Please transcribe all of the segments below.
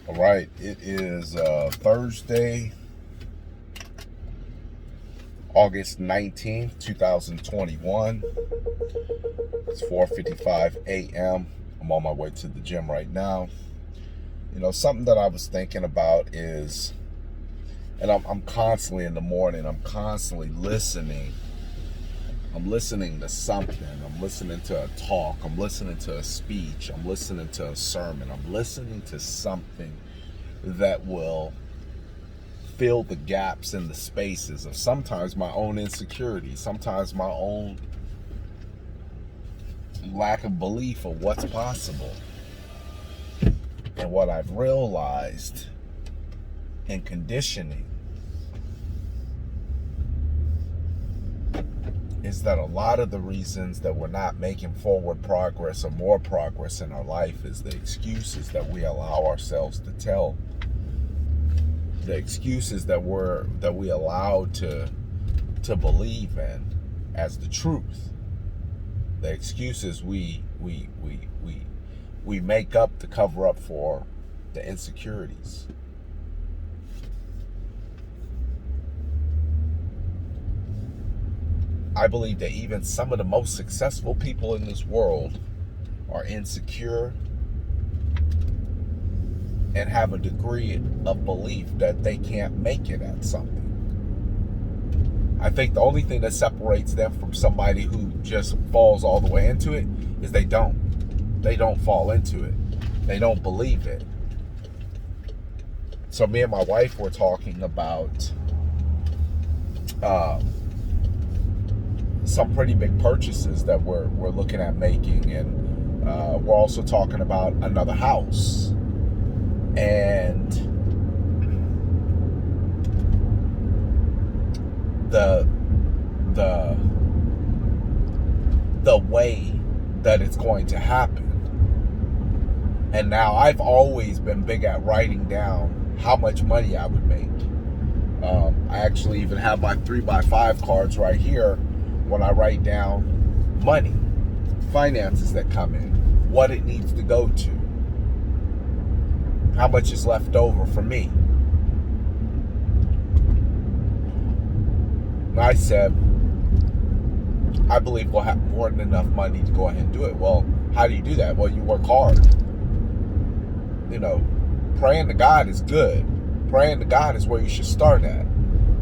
All right, it is Thursday, August 19th, 2021. It's 4:55 a.m. I'm on my way to the gym right now. You know, something that I was thinking about is, and I'm constantly in the morning, I'm constantly listening. I'm listening to something. I'm listening to a talk. I'm listening to a speech. I'm listening to a sermon. I'm listening to something that will fill the gaps and the spaces of sometimes my own insecurity, sometimes my own lack of belief of what's possible. And what I've realized in conditioning is that a lot of the reasons that we're not making forward progress or more progress in our life is the excuses that we allow ourselves to tell, the excuses that we allow to believe in as the truth, the excuses we make up to cover up for the insecurities. I believe that even some of the most successful people in this world are insecure and have a degree of belief that they can't make it at something. I think the only thing that separates them from somebody who just falls all the way into it is they don't fall into it. They don't believe it. So me and my wife were talking about some pretty big purchases that we're looking at making, and we're also talking about another house. And the way that it's going to happen. And now I've always been big at writing down how much money I would make. I actually even have my 3x5 cards right here when I write down money, finances that come in, what it needs to go to, how much is left over for me. And I said, I believe we'll have more than enough money to go ahead and do it. Well, how do you do that? Well, you work hard. You know, praying to God is good. Praying to God is where you should start at.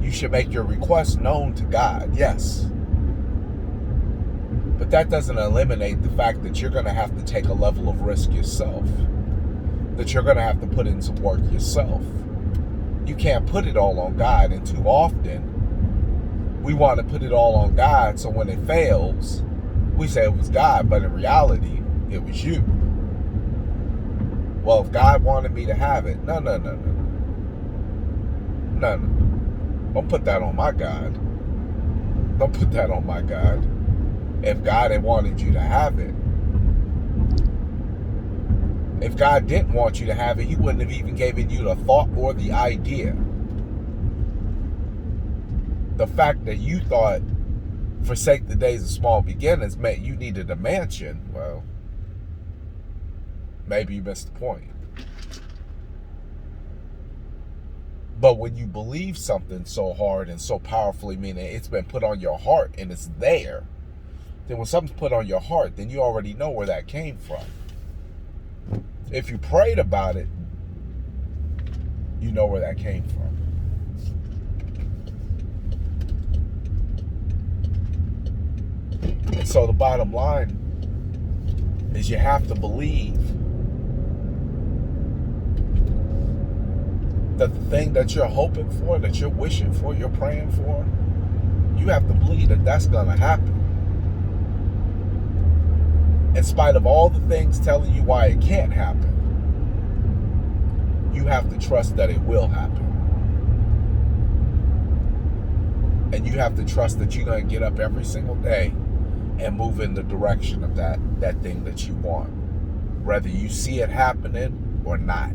You should make your request known to God, yes. But that doesn't eliminate the fact that you're going to have to take a level of risk yourself. That you're going to have to put in some work yourself. You can't put it all on God, and too often we want to put it all on God, so when it fails, we say it was God, but in reality, it was you. Well, if God wanted me to have it, no. Don't put that on my God. Don't put that on my God. If God had wanted you to have it, if God didn't want you to have it, He wouldn't have even given you the thought or the idea. The fact that you thought, forsake the days of small beginnings, meant you needed a mansion, well, maybe you missed the point. But when you believe something so hard and so powerfully, meaning it's been put on your heart and it's there, then when something's put on your heart, then you already know where that came from. If you prayed about it, you know where that came from. And so the bottom line is you have to believe that the thing that you're hoping for, that you're wishing for, you're praying for, you have to believe that that's going to happen. In spite of all the things telling you why it can't happen, you have to trust that it will happen. And you have to trust that you're going to get up every single day and move in the direction of that thing that you want, whether you see it happening or not.